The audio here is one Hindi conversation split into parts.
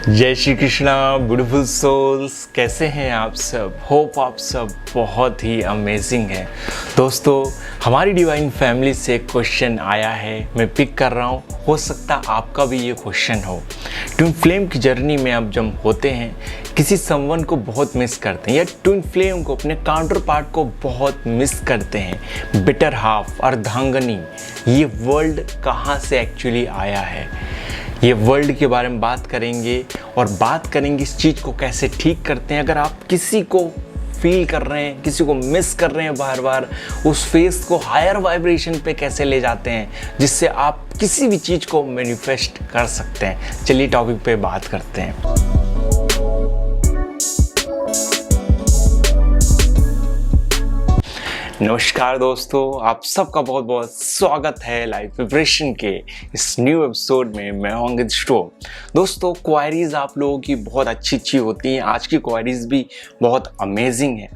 जय श्री कृष्णा ब्यूटीफुल सोल्स, कैसे हैं आप सब। होप आप सब बहुत ही अमेजिंग हैं। दोस्तों, हमारी डिवाइन फैमिली से एक क्वेश्चन आया है, मैं पिक कर रहा हूँ। हो सकता आपका भी ये क्वेश्चन हो। ट्विन फ्लेम की जर्नी में आप जब होते हैं, किसी समवन को बहुत मिस करते हैं या ट्विन फ्लेम को, अपने काउंटर पार्ट को बहुत मिस करते हैं। बेटर हाफ, अर्धांगिनी, ये वर्ल्ड कहाँ से एक्चुअली आया है, ये वर्ल्ड के बारे में बात करेंगे और बात करेंगे इस चीज़ को कैसे ठीक करते हैं। अगर आप किसी को फील कर रहे हैं, किसी को मिस कर रहे हैं बार बार, उस फेस को हायर वाइब्रेशन पे कैसे ले जाते हैं जिससे आप किसी भी चीज़ को मैनिफेस्ट कर सकते हैं। चलिए टॉपिक पे बात करते हैं। नमस्कार दोस्तों, आप सबका बहुत बहुत स्वागत है लाइफ विब्रेशन के इस न्यू एपिसोड में। मैं हूं अंकित स्टोर। दोस्तों, क्वायरीज आप लोगों की बहुत अच्छी होती हैं। आज की क्वायरीज भी बहुत अमेजिंग है।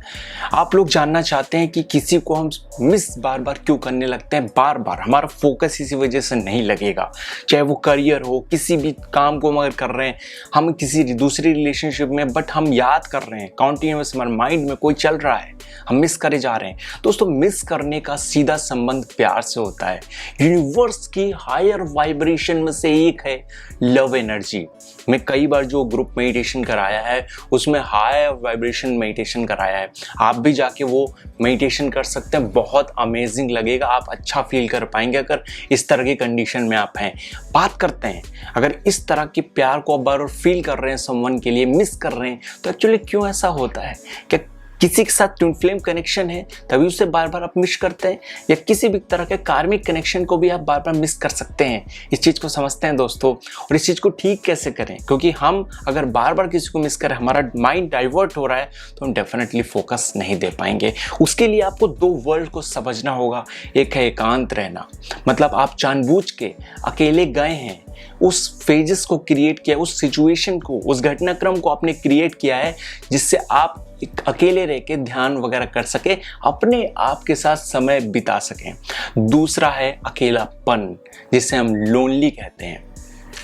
आप लोग जानना चाहते हैं कि किसी को हम मिस बार बार क्यों करने लगते हैं। बार बार हमारा फोकस इसी वजह से नहीं लगेगा, चाहे वो करियर हो, किसी भी काम को हम अगर कर रहे हैं, हम किसी दूसरी रिलेशनशिप में, बट हम याद कर रहे हैं, कॉन्टिन्यूस हमारे माइंड में कोई चल रहा है, हम मिस करे जा रहे हैं। दोस्तों, मिस करने का सीधा संबंध प्यार से होता है। यूनिवर्स की हायर वाइब्रेशन में से एक है लव एनर्जी। मैं कई बार जो ग्रुप मेडिटेशन कराया है उसमें हायर वाइब्रेशन मेडिटेशन कराया है। आप भी जाके वो मेडिटेशन कर सकते हैं, बहुत अमेजिंग लगेगा। आप अच्छा फील कर पाएंगे अगर इस तरह की कंडीशन में आप हैं। बात करते हैं, अगर इस तरह के प्यार को आप बार बार फील कर रहे हैं, समवन के लिए मिस कर रहे हैं, तो एक्चुअली क्यों ऐसा होता है। क्या किसी के साथ ट्विन फ्लेम कनेक्शन है तभी उसे बार बार आप मिस करते हैं, या किसी भी तरह के कार्मिक कनेक्शन को भी आप बार बार मिस कर सकते हैं। इस चीज़ को समझते हैं दोस्तों, और इस चीज़ को ठीक कैसे करें, क्योंकि हम अगर बार बार किसी को मिस करें, हमारा माइंड डाइवर्ट हो रहा है, तो हम डेफिनेटली फोकस नहीं दे पाएंगे। उसके लिए आपको दो वर्ल्ड को समझना होगा। एक है एकांत रहना, मतलब आप जानबूझ के अकेले गए हैं, उस फेजेस को क्रिएट किया, उस सिचुएशन को, उस घटनाक्रम को आपने क्रिएट किया है जिससे आप अकेले रह के ध्यान वगैरह कर सके, अपने आप के साथ समय बिता सकें। दूसरा है अकेलापन, जिसे हम लोनली कहते हैं,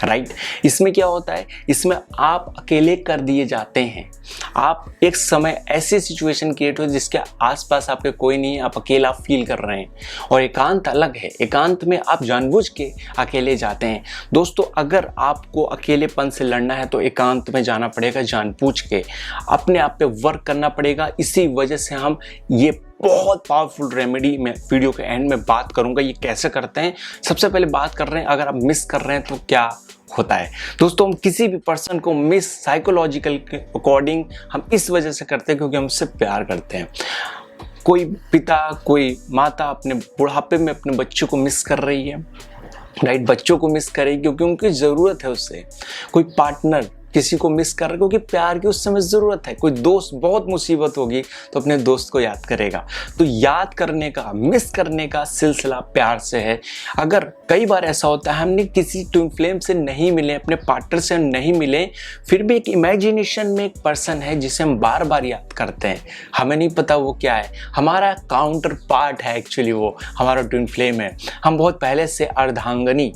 राइट। इसमें क्या होता है, इसमें आप अकेले कर दिए जाते हैं। आप एक समय ऐसी सिचुएशन क्रिएट हो जिसके आसपास आपके कोई नहीं है, आप अकेला फील कर रहे हैं। और एकांत अलग है, एकांत में आप जानबूझ के अकेले जाते हैं। दोस्तों, अगर आपको अकेलेपन से लड़ना है तो एकांत में जाना पड़ेगा, जानबूझ के अपने आप पे वर्क करना पड़ेगा। इसी वजह से हम ये बहुत पावरफुल रेमेडी मैं वीडियो के एंड में बात करूंगा, ये कैसे करते हैं। सबसे पहले बात कर रहे हैं, अगर आप मिस कर रहे हैं तो क्या होता है। दोस्तों, हम किसी भी पर्सन को मिस साइकोलॉजिकल के अकॉर्डिंग हम इस वजह से करते हैं क्योंकि हम उससे प्यार करते हैं। कोई पिता, कोई माता अपने बुढ़ापे में अपने बच्चों को मिस कर रही है, राइट। बच्चों को मिस करेगी क्योंकि उनकी ज़रूरत है उससे। कोई पार्टनर किसी को मिस कर रहा है क्योंकि प्यार की उस समय ज़रूरत है। कोई दोस्त, बहुत मुसीबत होगी तो अपने दोस्त को याद करेगा। तो याद करने का, मिस करने का सिलसिला प्यार से है। अगर कई बार ऐसा होता है हमने किसी ट्विन फ्लेम से नहीं मिले, अपने पार्टनर से नहीं मिले, फिर भी एक इमेजिनेशन में एक पर्सन है जिसे हम बार बार याद करते हैं। हमें नहीं पता वो क्या है, हमारा काउंटर पार्ट है एक्चुअली, वो हमारा ट्विन फ्लेम है। हम बहुत पहले से अर्धांगिनी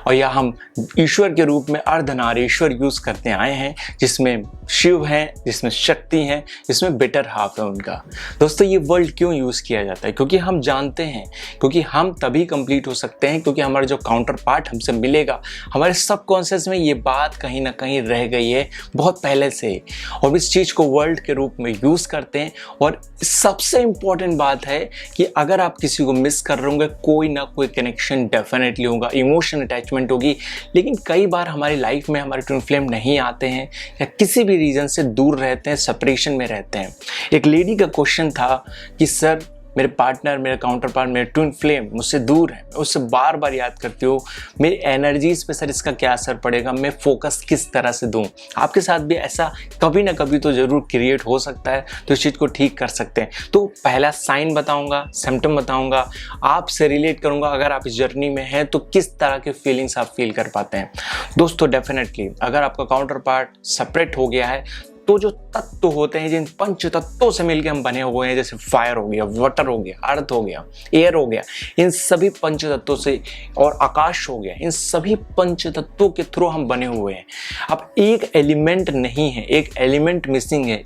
और या हम ईश्वर के रूप में अर्धनारीश्वर यूज़ करते आए हैं, जिसमें शिव हैं, जिसमें शक्ति हैं, जिसमें बेटर हाफ है उनका। दोस्तों, ये वर्ल्ड क्यों यूज़ किया जाता है, क्योंकि हम जानते हैं, क्योंकि हम तभी कंप्लीट हो सकते हैं क्योंकि हमारा जो काउंटर पार्ट हमसे मिलेगा। हमारे सबकॉन्शियस में ये बात कहीं ना कहीं रह गई है बहुत पहले से, और इस चीज़ को वर्ल्ड के रूप में यूज़ करते हैं। और सबसे इम्पॉर्टेंट बात है कि अगर आप किसी को मिस कर रहे होंगे, कोई ना कोई कनेक्शन डेफिनेटली होगा, इमोशन अटैचमेंट होगी। लेकिन कई बार हमारी लाइफ में हमारे ट्विन फ्लेम नहीं आते हैं या किसी भी रीज़न से दूर रहते हैं, सेपरेशन में रहते हैं। एक लेडी का क्वेश्चन था कि सर, मेरे पार्टनर, मेरे काउंटर पार्ट, मेरे ट्विन फ्लेम मुझसे दूर है, मैं उससे बार बार याद करती हूँ, मेरी एनर्जीज पे सर इसका क्या असर पड़ेगा, मैं फोकस किस तरह से दूँ। आपके साथ भी ऐसा कभी ना कभी तो ज़रूर क्रिएट हो सकता है, तो इस चीज़ को ठीक कर सकते हैं। तो पहला साइन बताऊँगा, सिम्टम बताऊँगा, आपसे रिलेट करूँगा। अगर आप इस जर्नी में हैं तो किस तरह के फीलिंग्स आप फील कर पाते हैं। दोस्तों, डेफिनेटली अगर आपका काउंटर पार्ट सेपरेट हो गया है तो जो तत्व होते हैं, जिन पंच तत्वों से मिलकर हम बने हुए हैं, जैसे फायर हो गया, वाटर हो गया, अर्थ हो गया, एयर हो गया, इन सभी पंच तत्वों से, और आकाश हो गया, इन सभी पंच तत्वों के थ्रू हम बने हुए हैं। अब एक एलिमेंट नहीं है, एक एलिमेंट मिसिंग है,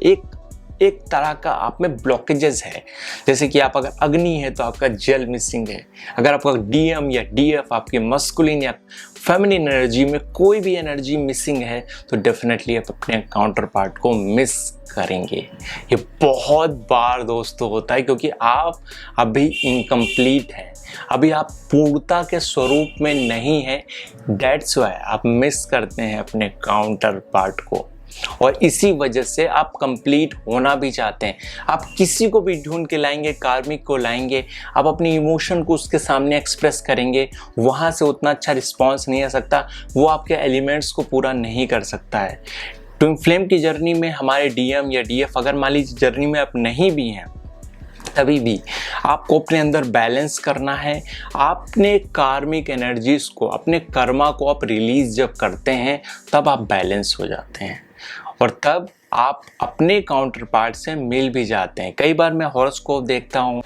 एक तरह का आप में ब्लॉकेजेस है। जैसे कि आप अगर अग्नि है तो आपका जल मिसिंग है। अगर आपका डीएम या डीएफ, आपके मस्कुलिन या फेमिनिन एनर्जी में कोई भी एनर्जी मिसिंग है, तो डेफिनेटली आप अपने काउंटर पार्ट को मिस करेंगे। ये बहुत बार दोस्तों होता है, क्योंकि आप अभी इनकम्प्लीट हैं, अभी आप पूर्णता के स्वरूप में नहीं है। दैट्स व्हाई आप मिस करते हैं अपने काउंटर पार्ट को, और इसी वजह से आप कंप्लीट होना भी चाहते हैं। आप किसी को भी ढूंढ के लाएंगे, कार्मिक को लाएंगे, आप अपनी इमोशन को उसके सामने एक्सप्रेस करेंगे, वहाँ से उतना अच्छा रिस्पॉन्स नहीं आ सकता, वो आपके एलिमेंट्स को पूरा नहीं कर सकता है। ट्विन फ्लेम की जर्नी में हमारे डीएम या डीएफ, अगर मान लीजिए जर्नी में आप नहीं भी हैं, तभी भी आपको अपने अंदर बैलेंस करना है। आपने कार्मिक एनर्जीज को, अपने कर्मा को आप रिलीज जब करते हैं, तब आप बैलेंस हो जाते हैं, और तब आप अपने काउंटर पार्ट से मिल भी जाते हैं। कई बार मैं हॉरोस्कोप देखता हूँ,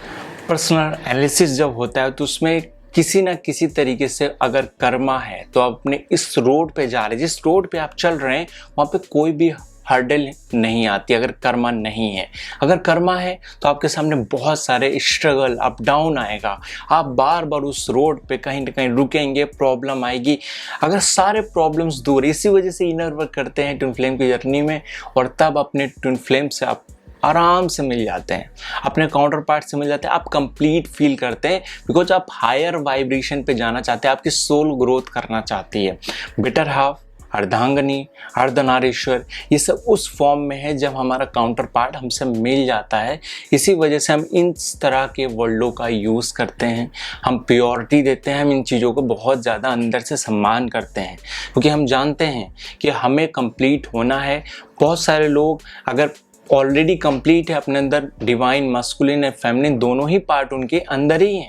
पर्सनल एनालिसिस जब होता है, तो उसमें किसी ना किसी तरीके से अगर कर्मा है, तो आप अपने इस रोड पे जा रहे हैं, जिस रोड पे आप चल रहे हैं, वहाँ पे कोई भी हर्डल नहीं आती अगर कर्मा नहीं है। अगर कर्मा है तो आपके सामने बहुत सारे स्ट्रगल, अप डाउन आएगा, आप बार बार उस रोड पे कहीं ना कहीं रुकेंगे, प्रॉब्लम आएगी। अगर सारे प्रॉब्लम्स दूर, इसी वजह से इनर वर्क करते हैं ट्विन फ्लेम की जर्नी में, और तब अपने ट्विन फ्लेम से आप आराम से मिल जाते हैं, अपने काउंटर पार्ट से मिल जाते हैं, आप कंप्लीट फील करते हैं, बिकॉज आप हायर वाइब्रेशन पे जाना चाहते हैं, आपकी सोल ग्रोथ करना चाहती है। बेटर हाफ, अर्धांगनी, अर्धनारीश्वर, ये सब उस फॉर्म में है जब हमारा काउंटर पार्ट हमसे मिल जाता है। इसी वजह से हम इन तरह के वर्डों का यूज़ करते हैं, हम प्योरिटी देते हैं, हम इन चीज़ों को बहुत ज़्यादा अंदर से सम्मान करते हैं, क्योंकि हम जानते हैं कि हमें कंप्लीट होना है। बहुत सारे लोग अगर ऑलरेडी कंप्लीट है, अपने अंदर डिवाइन, मस्कुलिन और फेमिनिन दोनों ही पार्ट उनके अंदर ही हैं,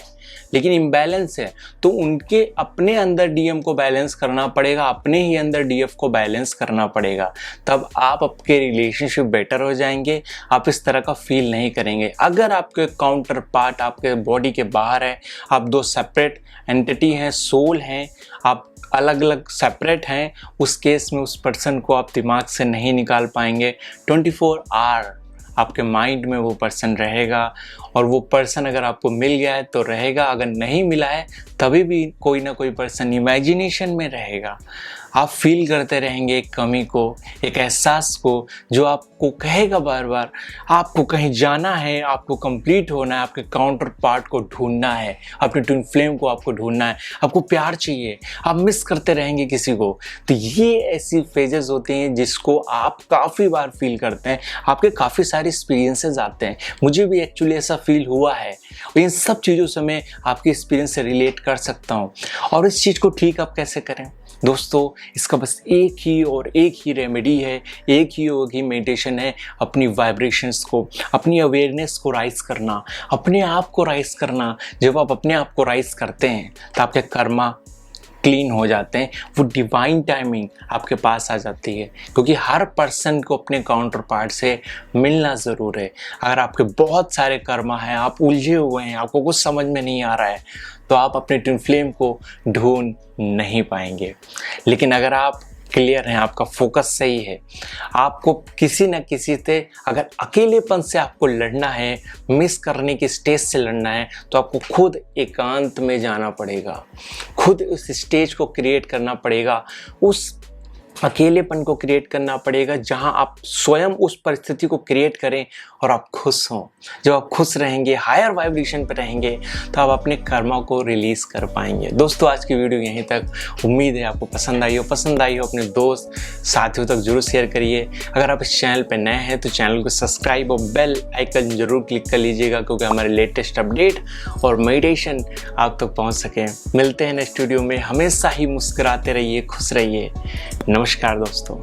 लेकिन इम्बैलेंस है, तो उनके अपने अंदर डीएम को बैलेंस करना पड़ेगा, अपने ही अंदर डीएफ को बैलेंस करना पड़ेगा, तब आप आपके रिलेशनशिप बेटर हो जाएंगे, आप इस तरह का फील नहीं करेंगे। अगर आपके काउंटर पार्ट आपके बॉडी के बाहर है, आप दो सेपरेट एंटिटी हैं, सोल हैं, आप अलग अलग सेपरेट हैं, उस केस में उस पर्सन को आप दिमाग से नहीं निकाल पाएंगे। 24 आवर आपके माइंड में वो पर्सन रहेगा, और वो पर्सन अगर आपको मिल गया है तो रहेगा, अगर नहीं मिला है तभी भी कोई ना कोई पर्सन इमेजिनेशन में रहेगा। आप फील करते रहेंगे एक कमी को, एक एहसास को, जो आपको कहेगा बार बार आपको कहीं जाना है, आपको कंप्लीट होना है, आपके काउंटर पार्ट को ढूंढना है, अपने ट्विन फ्लेम को आपको ढूंढना है, आपको प्यार चाहिए, आप मिस करते रहेंगे किसी को। तो ये ऐसी फेजेस होती हैं जिसको आप काफ़ी बार फील करते हैं, आपके काफ़ी सारे एक्सपीरियंसेस आते हैं। मुझे भी एक्चुअली ऐसा फील हुआ है, और इन सब चीज़ों से मैं आपके एक्सपीरियंस से रिलेट कर सकता हूँ। और इस चीज़ को ठीक आप कैसे करें दोस्तों, इसका बस एक ही रेमेडी है, एक ही मेडिटेशन है, अपनी वाइब्रेशंस को, अपनी अवेयरनेस को राइज करना, अपने आप को राइज करना। जब आप अपने आप को राइज करते हैं तो आपके कर्मा क्लीन हो जाते हैं, वो डिवाइन टाइमिंग आपके पास आ जाती है, क्योंकि हर पर्सन को अपने काउंटर पार्ट से मिलना ज़रूर है। अगर आपके बहुत सारे कर्मा हैं, आप उलझे हुए हैं, आपको कुछ समझ में नहीं आ रहा है, तो आप अपने ट्विन फ्लेम को ढूंढ नहीं पाएंगे। लेकिन अगर आप क्लियर हैं, आपका फोकस सही है, आपको किसी न किसी से अगर अकेलेपन से आपको लड़ना है, मिस करने की स्टेज से लड़ना है, तो आपको खुद एकांत में जाना पड़ेगा, खुद उस स्टेज को क्रिएट करना पड़ेगा, उस अकेलेपन को क्रिएट करना पड़ेगा जहां आप स्वयं उस परिस्थिति को क्रिएट करें और आप खुश हों। जब आप खुश रहेंगे, हायर वाइब्रेशन पर रहेंगे, तो आप अपने कर्मा को रिलीज कर पाएंगे। दोस्तों, आज की वीडियो यहीं तक। उम्मीद है आपको पसंद आई हो अपने दोस्त साथियों तक जरूर शेयर करिए। अगर आप इस चैनल पर नए हैं तो चैनल को सब्सक्राइब और बेल आइकन जरूर क्लिक कर लीजिएगा, क्योंकि हमारे लेटेस्ट अपडेट और मेडिटेशन आप तक पहुँच सके। मिलते हैं नेक्स्ट वीडियो में। हमेशा ही मुस्कुराते रहिए, खुश रहिए। नमस्कार दोस्तों।